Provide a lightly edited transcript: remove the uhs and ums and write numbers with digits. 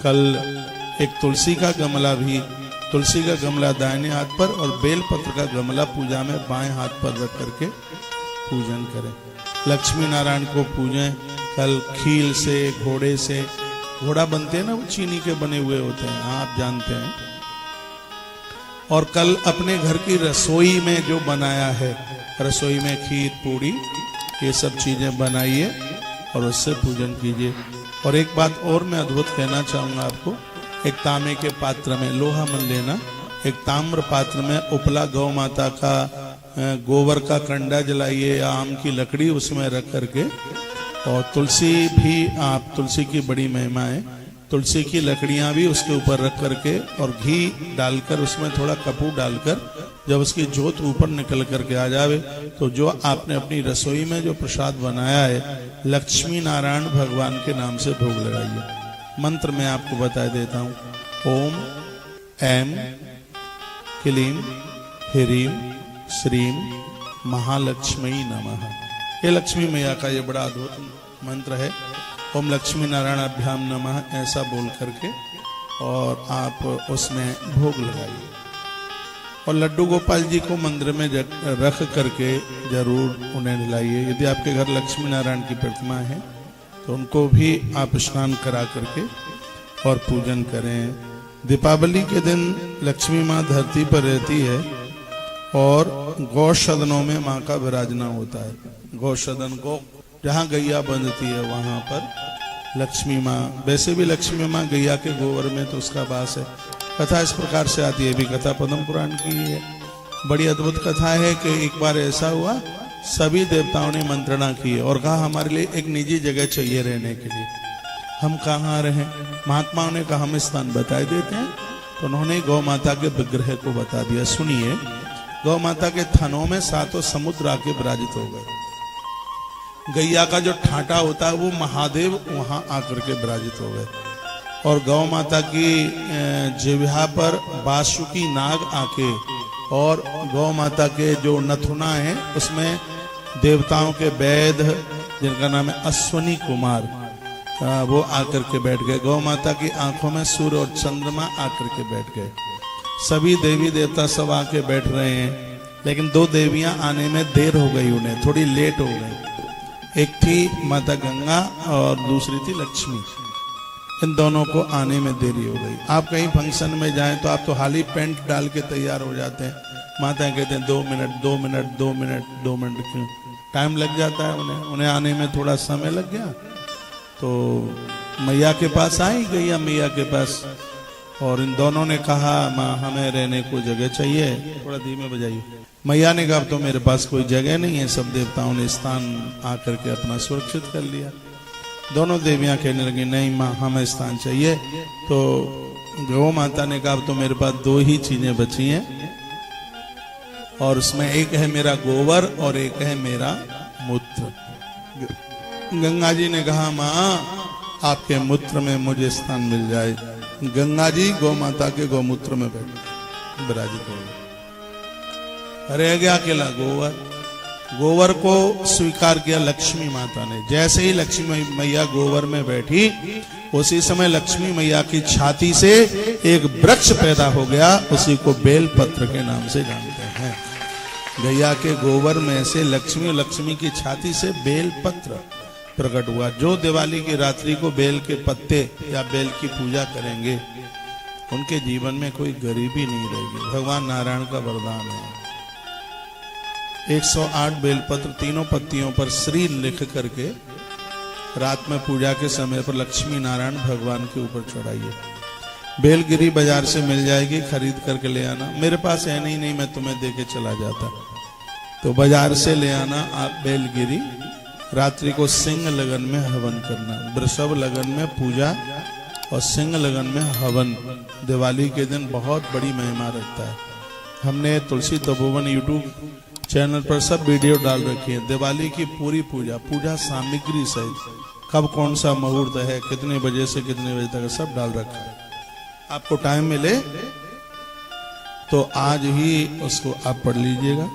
कल एक तुलसी का गमला भी, तुलसी का गमला दाहिने हाथ पर और बेलपत्र का गमला पूजा में बाएं हाथ पर रख करके पूजन करें। लक्ष्मी नारायण को पूजें। कल खील से, घोड़े से, घोड़ा बनते हैं ना, वो चीनी के बने हुए होते हैं, आप जानते हैं। और कल अपने घर की रसोई में जो बनाया है, रसोई में खीर पूड़ी ये सब चीजें बनाइए और उससे पूजन कीजिए। और एक बात और मैं अद्भुत कहना चाहूंगा आपको, एक तांबे के पात्र में, लोहा मन लेना, एक ताम्र पात्र में उपला गौ माता का गोबर का कंडा जलाइए या आम की लकड़ी उसमें रख करके, और तुलसी भी, आप तुलसी की बड़ी महिमा है, तुलसी की लकड़ियां भी उसके ऊपर रख करके और घी डालकर, उसमें थोड़ा कपूर डालकर, जब उसकी ज्योत ऊपर निकल करके आ जावे तो जो आपने अपनी रसोई में जो प्रसाद बनाया है, लक्ष्मी नारायण भगवान के नाम से भोग लगाइए। मंत्र मैं आपको बता देता हूँ। ओम ऐम क्लीम ह्रीम श्रीम महालक्ष्मी नमः। ये लक्ष्मी मैया का ये बड़ा अद्भुत मंत्र है। ओम लक्ष्मी नारायण अभ्याम नमः ऐसा बोल करके और आप उसमें भोग लगाइए। और लड्डू गोपाल जी को मंदिर में रख करके जरूर उन्हें दिलाइए। यदि आपके घर लक्ष्मी नारायण की प्रतिमा है तो उनको भी आप स्नान करा करके और पूजन करें। दीपावली के दिन लक्ष्मी माँ धरती पर रहती है और गौसदनों में माँ का विराजना होता है। गौसदन को जहाँ गैया बंधती है वहां पर लक्ष्मी माँ, वैसे भी लक्ष्मी माँ गैया के गोबर में तो उसका वास है। कथा इस प्रकार से आती है, भी कथा पद्म पुराण की है। बड़ी अद्भुत कथा है कि एक बार ऐसा हुआ, सभी देवताओं ने मंत्रणा की और कहा हमारे लिए एक निजी जगह चाहिए रहने के लिए, हम कहाँ रहें। महात्माओं ने कहा हम स्थान बता देते हैं। तो उन्होंने गौ माता के विग्रह को बता दिया। सुनिए, गौ माता के थनों में 7 समुद्र आके विराजित हो गए। गैया का जो ठाटा होता है वो महादेव वहां आकर के विराजित हो गए। और गौ माता की जिह्वा पर बासुकी नाग आके, और गौ माता के जो नथुना है उसमें देवताओं के वैद जिनका नाम है अश्वनी कुमार, वो आकर के बैठ गए। गौ माता की आंखों में सूर्य और चंद्रमा आकर के बैठ गए। सभी देवी देवता सब आके बैठ रहे हैं, लेकिन 2 देवियां आने में देर हो गई, उन्हें थोड़ी लेट हो गई। एक थी माता गंगा और दूसरी थी लक्ष्मी। इन दोनों को आने में देरी हो गई। आप कहीं फंक्शन में जाएं तो आप तो हाली पैंट डाल के तैयार हो जाते हैं, माता कहते हैं 2 मिनट 2 मिनट 2 मिनट 2 मिनट, क्यों टाइम लग जाता है उन्हें आने में थोड़ा समय लग गया। तो मैया के पास आई, गैया मैया के पास, और इन दोनों ने कहा माँ हमें रहने को जगह चाहिए। थोड़ा धीमे बजाइए। मैया ने कहा तो मेरे पास कोई जगह नहीं है, सब देवताओं ने स्थान आकर के अपना सुरक्षित कर लिया। दोनों देवियां कहने लगी नहीं माँ हमें स्थान चाहिए। तो गौ माता ने कहा तो मेरे पास 2 ही चीजें बची हैं, और उसमें एक है मेरा गोबर और एक है मेरा मूत्र। गंगा जी ने कहा माँ आपके मूत्र में मुझे स्थान मिल जाए। गंगा जी गौ माता के गौमूत्र में बैठ विराजित हो गए। रह गया अकेला गोबर। गोबर को स्वीकार किया लक्ष्मी माता ने। जैसे ही लक्ष्मी मैया गोबर में बैठी, उसी समय लक्ष्मी मैया की छाती से एक वृक्ष पैदा हो गया, उसी को बेल पत्र के नाम से जानते हैं। गैया के गोबर में से लक्ष्मी की छाती से बेल पत्र प्रकट हुआ। जो दिवाली की रात्रि को बेल के पत्ते या बेल की पूजा करेंगे उनके जीवन में कोई गरीबी नहीं रहेगी। भगवान नारायण का वरदान है। 108 बेलपत्र, तीनों पत्तियों पर श्री लिख करके रात में पूजा के समय पर लक्ष्मी नारायण भगवान के ऊपर चढ़ाइए। बेलगिरी बाजार से मिल जाएगी, खरीद करके ले आना। मेरे पास है नहीं, मैं तुम्हें देके चला जाता। तो बाजार से ले आना आप बेलगिरी। रात्रि को सिंह लगन में हवन करना। वृषभ लगन में पूजा और सिंह लगन में हवन दिवाली के दिन बहुत बड़ी महिमा रखता है। हमने तुलसी तपोवन यूट्यूब चैनल पर सब वीडियो डाल रखी है। दिवाली की पूरी पूजा सामग्री सहित, कब कौन सा मुहूर्त है, कितने बजे से कितने बजे तक, सब डाल रखा है। आपको टाइम मिले तो आज ही उसको आप पढ़ लीजिएगा।